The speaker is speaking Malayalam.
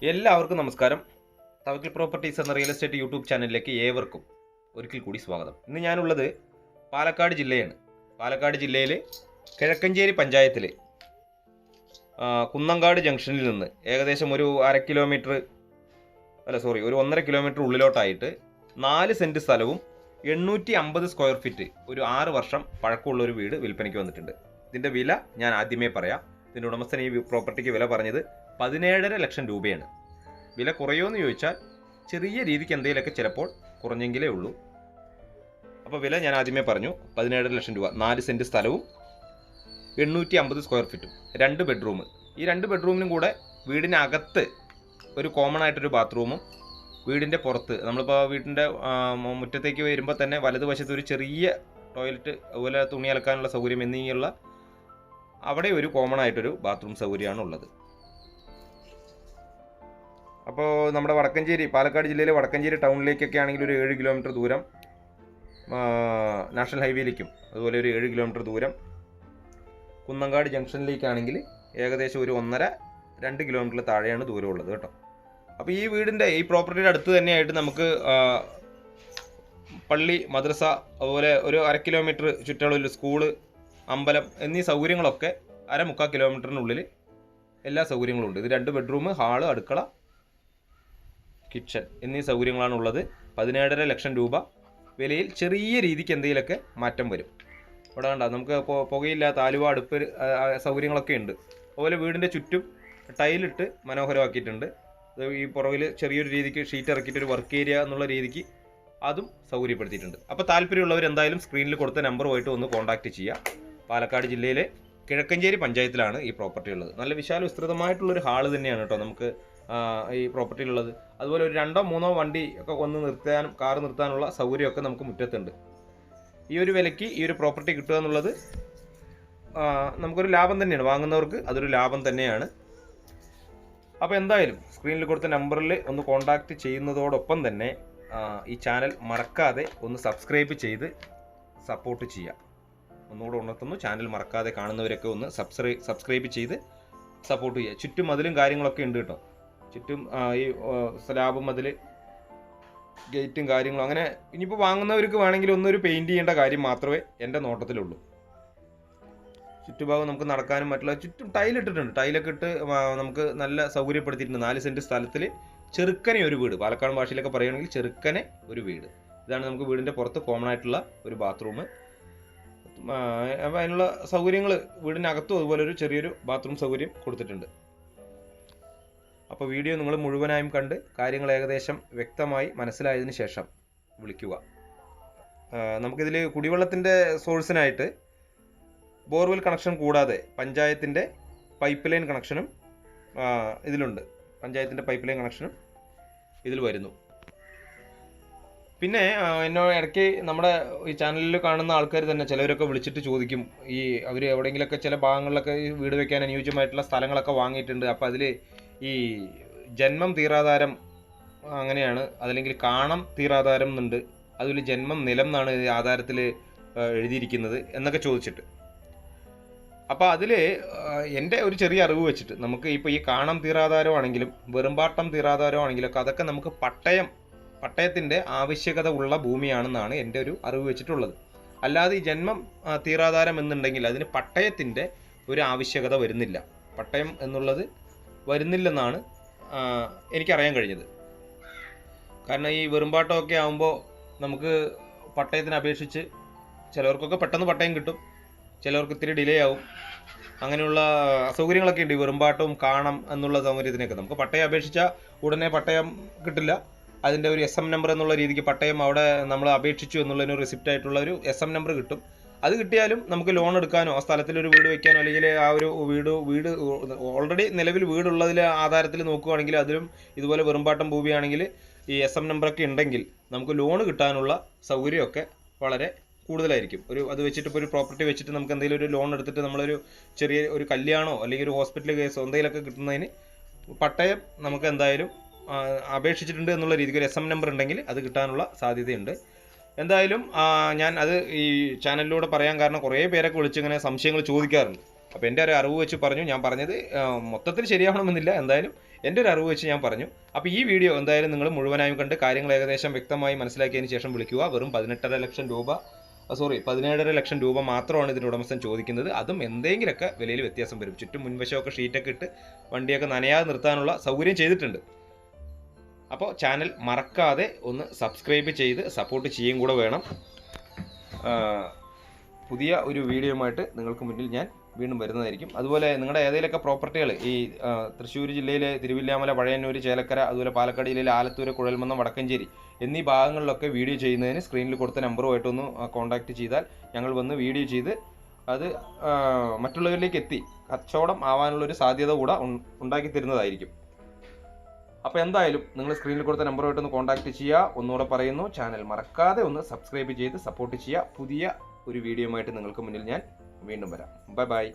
എല്ലാവർക്കും നമസ്കാരം. തവക്കൽ പ്രോപ്പർട്ടീസ് എന്ന റിയൽ എസ്റ്റേറ്റ് യൂട്യൂബ് ചാനലിലേക്ക് ഏവർക്കും ഒരിക്കൽ കൂടി സ്വാഗതം. ഇന്ന് ഞാനുള്ളത് പാലക്കാട് ജില്ലയാണ്. പാലക്കാട് ജില്ലയിൽ കിഴക്കഞ്ചേരി പഞ്ചായത്തിൽ കുന്നങ്കാട് ജംഗ്ഷനിൽ നിന്ന് ഏകദേശം ഒരു 1.5 കിലോമീറ്റർ ഉള്ളിലോട്ടായിട്ട് 4 സെൻറ്റ് സ്ഥലവും 850 സ്ക്വയർ ഫീറ്റ് ഒരു 6 വർഷം പഴക്കമുള്ള ഒരു വീട് വിൽപ്പനയ്ക്ക് വന്നിട്ടുണ്ട്. ഇതിൻ്റെ വില ഞാൻ ആദ്യമേ പറയാം. ഇതിൻ്റെ ഉടമസ്ഥൻ ഈ പ്രോപ്പർട്ടിക്ക് വില പറഞ്ഞത് 17.5 ലക്ഷം രൂപയാണ്. വില കുറയുമെന്ന് ചോദിച്ചാൽ ചെറിയ രീതിക്ക് എന്തെങ്കിലുമൊക്കെ ചിലപ്പോൾ കുറഞ്ഞെങ്കിലേ ഉള്ളൂ. അപ്പോൾ വില ഞാൻ ആദ്യമേ പറഞ്ഞു, 17.5 ലക്ഷം രൂപ. 4 സെൻറ്റ് സ്ഥലവും 850 സ്ക്വയർ ഫീറ്റും 2 ബെഡ്റൂം. ഈ 2 ബെഡ്റൂമിനും കൂടെ വീടിനകത്ത് ഒരു കോമൺ ആയിട്ടൊരു ബാത്റൂമും വീടിൻ്റെ പുറത്ത് നമ്മളിപ്പോൾ വീടിൻ്റെ മുറ്റത്തേക്ക് വരുമ്പോൾ തന്നെ വലതുവശത്ത് ഒരു ചെറിയ ടോയ്ലറ്റ്, അതുപോലെ തുണി അലക്കാനുള്ള സൗകര്യം എന്നിങ്ങനെയുള്ള അവിടെ ഒരു കോമൺ ആയിട്ടൊരു ബാത്റൂം സൗകര്യമാണ് ഉള്ളത്. അപ്പോൾ നമ്മുടെ വടക്കഞ്ചേരി, പാലക്കാട് ജില്ലയിലെ വടക്കഞ്ചേരി ടൗണിലേക്കൊക്കെ ആണെങ്കിൽ ഒരു 7 കിലോമീറ്റർ ദൂരം, നാഷണൽ ഹൈവേയിലേക്കും അതുപോലെ ഒരു 7 കിലോമീറ്റർ ദൂരം, കുന്നങ്കാട് ജംഗ്ഷനിലേക്കാണെങ്കിൽ ഏകദേശം ഒരു 1.5-2 കിലോമീറ്റർ താഴെയാണ് ദൂരമുള്ളത് കേട്ടോ. അപ്പോൾ ഈ വീടിൻ്റെ ഈ പ്രോപ്പർട്ടിയുടെ അടുത്ത് തന്നെയായിട്ട് നമുക്ക് പള്ളി, മദ്രസ, അതുപോലെ ഒരു 1/2 കിലോമീറ്റർ ചുറ്റളവിൽ സ്കൂള്, അമ്പലം എന്നീ സൗകര്യങ്ങളൊക്കെ 1/4 കിലോമീറ്ററിനുള്ളിൽ എല്ലാ സൗകര്യങ്ങളും ഉണ്ട്. ഇത് 2 ബെഡ്റൂം, ഹാള്, അടുക്കള, കിച്ചൺ എന്നീ സൗകര്യങ്ങളാണ് ഉള്ളത്. 17.5 ലക്ഷം രൂപ വിലയിൽ ചെറിയ രീതിക്ക് എന്തെങ്കിലുമൊക്കെ മാറ്റം വരും. ഇവിടെ കണ്ട നമുക്ക് പുകയില്ലാത്ത ആലുവ, അടുപ്പ് സൗകര്യങ്ങളൊക്കെ ഉണ്ട്. അതുപോലെ വീടിൻ്റെ ചുറ്റും ടൈലിട്ട് മനോഹരമാക്കിയിട്ടുണ്ട്. ഈ പുറകിൽ ചെറിയൊരു രീതിക്ക് ഷീറ്റ് ഇറക്കിയിട്ട് ഒരു വർക്ക് ഏരിയ എന്നുള്ള രീതിക്ക് അതും സൗകര്യപ്പെടുത്തിയിട്ടുണ്ട്. അപ്പോൾ താല്പര്യമുള്ളവർ എന്തായാലും സ്ക്രീനിൽ കൊടുത്ത നമ്പറുമായിട്ട് ഒന്ന് കോൺടാക്റ്റ് ചെയ്യുക. പാലക്കാട് ജില്ലയിലെ കിഴക്കഞ്ചേരി പഞ്ചായത്തിലാണ് ഈ പ്രോപ്പർട്ടി ഉള്ളത്. നല്ല വിശാല വിസ്തൃതമായിട്ടുള്ളൊരു ഹാള് തന്നെയാണ് കേട്ടോ നമുക്ക് ഈ പ്രോപ്പർട്ടിയിലുള്ളത്. അതുപോലെ ഒരു 2-3 വണ്ടി ഒക്കെ ഒന്ന് നിർത്താനും കാർ നിർത്താനുള്ള സൗകര്യമൊക്കെ നമുക്ക് മുറ്റത്തുണ്ട്. ഈ ഒരു വിലയ്ക്ക് ഈ ഒരു പ്രോപ്പർട്ടി കിട്ടുക എന്നുള്ളത് നമുക്കൊരു ലാഭം തന്നെയാണ്. വാങ്ങുന്നവർക്ക് അതൊരു ലാഭം തന്നെയാണ്. അപ്പോൾ എന്തായാലും സ്ക്രീനിൽ കൊടുത്ത നമ്പറിൽ ഒന്ന് കോൺടാക്റ്റ് ചെയ്യുന്നതോടൊപ്പം തന്നെ ഈ ചാനൽ മറക്കാതെ ഒന്ന് സബ്സ്ക്രൈബ് ചെയ്ത് സപ്പോർട്ട് ചെയ്യുക. ഒന്നുകൂടെ ഉണർത്തുന്നു, ചാനൽ മറക്കാതെ കാണുന്നവരൊക്കെ ഒന്ന് സബ്സ്ക്രൈബ് ചെയ്ത് സപ്പോർട്ട് ചെയ്യുക. ചുറ്റും മതിലും കാര്യങ്ങളൊക്കെ ഉണ്ട് കേട്ടോ. ചുറ്റും ഈ സ്ലാബ് മതിൽ, ഗേറ്റും കാര്യങ്ങളും. അങ്ങനെ ഇനിയിപ്പോൾ വാങ്ങുന്നവർക്ക് വേണമെങ്കിൽ ഒന്നൊരു പെയിൻറ് ചെയ്യേണ്ട കാര്യം മാത്രമേ എൻ്റെ നോട്ടത്തിലുള്ളൂ. ചുറ്റുഭാഗം നമുക്ക് നടക്കാനും മറ്റുള്ള ചുറ്റും ടൈലിട്ടിട്ടുണ്ട്. ടൈലൊക്കെ ഇട്ട് നമുക്ക് നല്ല സൗകര്യപ്പെടുത്തിയിട്ടുണ്ട്. 4 സെൻറ്റ് സ്ഥലത്തിൽ ചെറുക്കനെ ഒരു വീട്, പാലക്കാട് ഭാഷയിലൊക്കെ പറയുകയാണെങ്കിൽ ചെറുക്കനെ ഒരു വീട്. ഇതാണ് നമുക്ക് വീടിൻ്റെ പുറത്ത് കോമൺ ആയിട്ടുള്ള ഒരു ബാത്റൂം. അപ്പോൾ അതിനുള്ള സൗകര്യങ്ങൾ വീടിനകത്തും അതുപോലെ ഒരു ചെറിയൊരു ബാത്റൂം സൗകര്യം കൊടുത്തിട്ടുണ്ട്. അപ്പോൾ വീഡിയോ നിങ്ങൾ മുഴുവനായും കണ്ട് കാര്യങ്ങൾ ഏകദേശം വ്യക്തമായി മനസ്സിലായതിന് ശേഷം വിളിക്കുക. നമുക്കിതിൽ കുടിവെള്ളത്തിൻ്റെ സോഴ്സിനായിട്ട് ബോർവെൽ കണക്ഷൻ കൂടാതെ പഞ്ചായത്തിൻ്റെ പൈപ്പ് ലൈൻ കണക്ഷനും ഇതിലുണ്ട്. പഞ്ചായത്തിൻ്റെ പൈപ്പ് ലൈൻ കണക്ഷനും ഇതിൽ വരുന്നു. പിന്നെ എന്നോട് ഇടയ്ക്ക് നമ്മുടെ ഈ ചാനലിൽ കാണുന്ന ആൾക്കാർ തന്നെ ചിലവരൊക്കെ വിളിച്ചിട്ട് ചോദിക്കും, ഈ അവർ എവിടെയെങ്കിലുമൊക്കെ ചില ഭാഗങ്ങളിലൊക്കെ ഈ വീട് വെക്കാൻ അനുയോജ്യമായിട്ടുള്ള സ്ഥലങ്ങളൊക്കെ വാങ്ങിയിട്ടുണ്ട്. അപ്പോൾ അതിൽ ഈ ജന്മം തീരാധാരം അങ്ങനെയാണ്, അതല്ലെങ്കിൽ കാണം തീരാധാരം എന്നുണ്ട്, അതിൽ ജന്മം നിലം എന്നാണ് ആധാരത്തിൽ എഴുതിയിരിക്കുന്നത് എന്നൊക്കെ ചോദിച്ചിട്ട്. അപ്പോൾ അതിൽ എൻ്റെ ഒരു ചെറിയ അറിവ് വെച്ചിട്ട് നമുക്ക് ഇപ്പോൾ ഈ കാണം തീരാധാരമാണെങ്കിലും വെറുമ്പാട്ടം തീരാധാരമാണെങ്കിലൊക്കെ അതൊക്കെ നമുക്ക് പട്ടയത്തിൻ്റെ ആവശ്യകത ഉള്ള ഭൂമിയാണെന്നാണ് എൻ്റെ ഒരു അറിവ് വെച്ചിട്ടുള്ളത്. അല്ലാതെ ഈ ജന്മം തീരാധാരം എന്നുണ്ടെങ്കിൽ അതിന് പട്ടയത്തിൻ്റെ ഒരു ആവശ്യകത വരുന്നില്ല. പട്ടയം എന്നുള്ളത് വരുന്നില്ലെന്നാണ് എനിക്കറിയാൻ കഴിഞ്ഞത്. കാരണം ഈ വെറുമ്പാട്ടമൊക്കെ ആകുമ്പോൾ നമുക്ക് പട്ടയത്തിന് അപേക്ഷിച്ച് ചിലവർക്കൊക്കെ പെട്ടെന്ന് പട്ടയം കിട്ടും, ചിലവർക്ക് ഇത്തിരി ഡിലേ ആവും. അങ്ങനെയുള്ള അസൗകര്യങ്ങളൊക്കെ ഉണ്ട് ഈ വെറുമ്പാട്ടവും കാണം എന്നുള്ള സൗകര്യത്തിനൊക്കെ. നമുക്ക് പട്ടയം അപേക്ഷിച്ചാൽ ഉടനെ പട്ടയം കിട്ടില്ല. അതിൻ്റെ ഒരു SM നമ്പർ എന്നുള്ള രീതിക്ക് പട്ടയം അവിടെ നമ്മൾ അപേക്ഷിച്ചു എന്നുള്ളതിന് റെസിപ്റ്റ് ആയിട്ടുള്ള ഒരു SM നമ്പർ കിട്ടും. അത് കിട്ടിയാലും നമുക്ക് ലോൺ എടുക്കാനോ ആ സ്ഥലത്തിലൊരു വീട് വയ്ക്കാനോ അല്ലെങ്കിൽ ആ ഒരു വീട് ഓൾറെഡി നിലവിൽ വീടുള്ളതിൽ ആധാരത്തിൽ നോക്കുകയാണെങ്കിൽ അതിലും ഇതുപോലെ വെറുമ്പാട്ടം ഭൂമിയാണെങ്കിൽ ഈ SM നമ്പറൊക്കെ ഉണ്ടെങ്കിൽ നമുക്ക് ലോൺ കിട്ടാനുള്ള സൗകര്യമൊക്കെ വളരെ കൂടുതലായിരിക്കും. അത് വെച്ചിട്ട് ഇപ്പോൾ ഒരു പ്രോപ്പർട്ടി വെച്ചിട്ട് നമുക്ക് എന്തെങ്കിലും ഒരു ലോൺ എടുത്തിട്ട് നമ്മളൊരു ചെറിയ ഒരു കല്യാണോ അല്ലെങ്കിൽ ഒരു ഹോസ്പിറ്റൽ കേസോ എന്തെങ്കിലുമൊക്കെ കിട്ടുന്നതിന് പട്ടയം നമുക്ക് എന്തായാലും അപേക്ഷിച്ചിട്ടുണ്ട് എന്നുള്ള രീതിക്ക് ഒരു SM നമ്പർ ഉണ്ടെങ്കിൽ അത് കിട്ടാനുള്ള സാധ്യതയുണ്ട്. എന്തായാലും ഞാൻ അത് ഈ ചാനലിലൂടെ പറയാൻ കാരണം കുറേ പേരൊക്കെ വിളിച്ചിങ്ങനെ സംശയങ്ങൾ ചോദിക്കാറുണ്ട്. അപ്പോൾ എൻ്റെ ഒരു അറിവ് വെച്ച് പറഞ്ഞു. ഞാൻ പറഞ്ഞത് മൊത്തത്തിൽ ശരിയാവണമെന്നില്ല, എന്തായാലും എൻ്റെ ഒരു അറിവ് വെച്ച് ഞാൻ പറഞ്ഞു. അപ്പോൾ ഈ വീഡിയോ എന്തായാലും നിങ്ങൾ മുഴുവനായും കണ്ട് കാര്യങ്ങൾ ഏകദേശം വ്യക്തമായി മനസ്സിലാക്കിയതിന് ശേഷം വിളിക്കുക. വെറും 17.5 ലക്ഷം രൂപ മാത്രമാണ് ഇതിൻ്റെ ഉടമസ്ഥൻ ചോദിക്കുന്നത്. അതും എന്തെങ്കിലുമൊക്കെ വിലയിൽ വ്യത്യാസം വരും. ചുറ്റും മുൻവശമൊക്കെ ഷീറ്റൊക്കെ ഇട്ട് വണ്ടിയൊക്കെ നനയാതെ നിർത്താനുള്ള സൗകര്യം ചെയ്തിട്ടുണ്ട്. അപ്പോൾ ചാനൽ മറക്കാതെ ഒന്ന് സബ്സ്ക്രൈബ് ചെയ്ത് സപ്പോർട്ട് ചെയ്യുകയും കൂടെ വേണം. പുതിയ ഒരു വീഡിയോയുമായിട്ട് നിങ്ങൾക്ക് മുന്നിൽ ഞാൻ വീണ്ടും വരുന്നതായിരിക്കും. അതുപോലെ നിങ്ങളുടെ ഏതെങ്കിലുമൊക്കെ പ്രോപ്പർട്ടികൾ ഈ തൃശ്ശൂർ ജില്ലയിലെ തിരുവില്ലാമല, പഴയന്നൂർ, ചേലക്കര, അതുപോലെ പാലക്കാട് ജില്ലയിലെ ആലത്തൂർ, കുഴൽമന്നം, വടക്കഞ്ചേരി എന്നീ ഭാഗങ്ങളിലൊക്കെ വീഡിയോ ചെയ്യുന്നതിന് സ്ക്രീനിൽ കൊടുത്ത നമ്പറുമായിട്ടൊന്ന് കോൺടാക്റ്റ് ചെയ്താൽ ഞങ്ങൾ വന്ന് വീഡിയോ ചെയ്ത് അത് മറ്റുള്ളവരിലേക്ക് എത്തി കച്ചവടം ആവാനുള്ളൊരു സാധ്യത കൂടെ ഉണ്ടാക്കി തരുന്നതായിരിക്കും. അപ്പോൾ എന്തായാലും നിങ്ങൾ സ്ക്രീനിൽ കൊടുത്ത നമ്പറുമായിട്ടൊന്ന് കോൺടാക്റ്റ് ചെയ്യുക. ഒന്നുകൂടെ പറയുന്നു, ചാനൽ മറക്കാതെ ഒന്ന് സബ്സ്ക്രൈബ് ചെയ്ത് സപ്പോർട്ട് ചെയ്യുക. പുതിയ ഒരു വീഡിയോയുമായിട്ട് നിങ്ങൾക്ക് മുന്നിൽ ഞാൻ വീണ്ടും വരാം. Bye bye.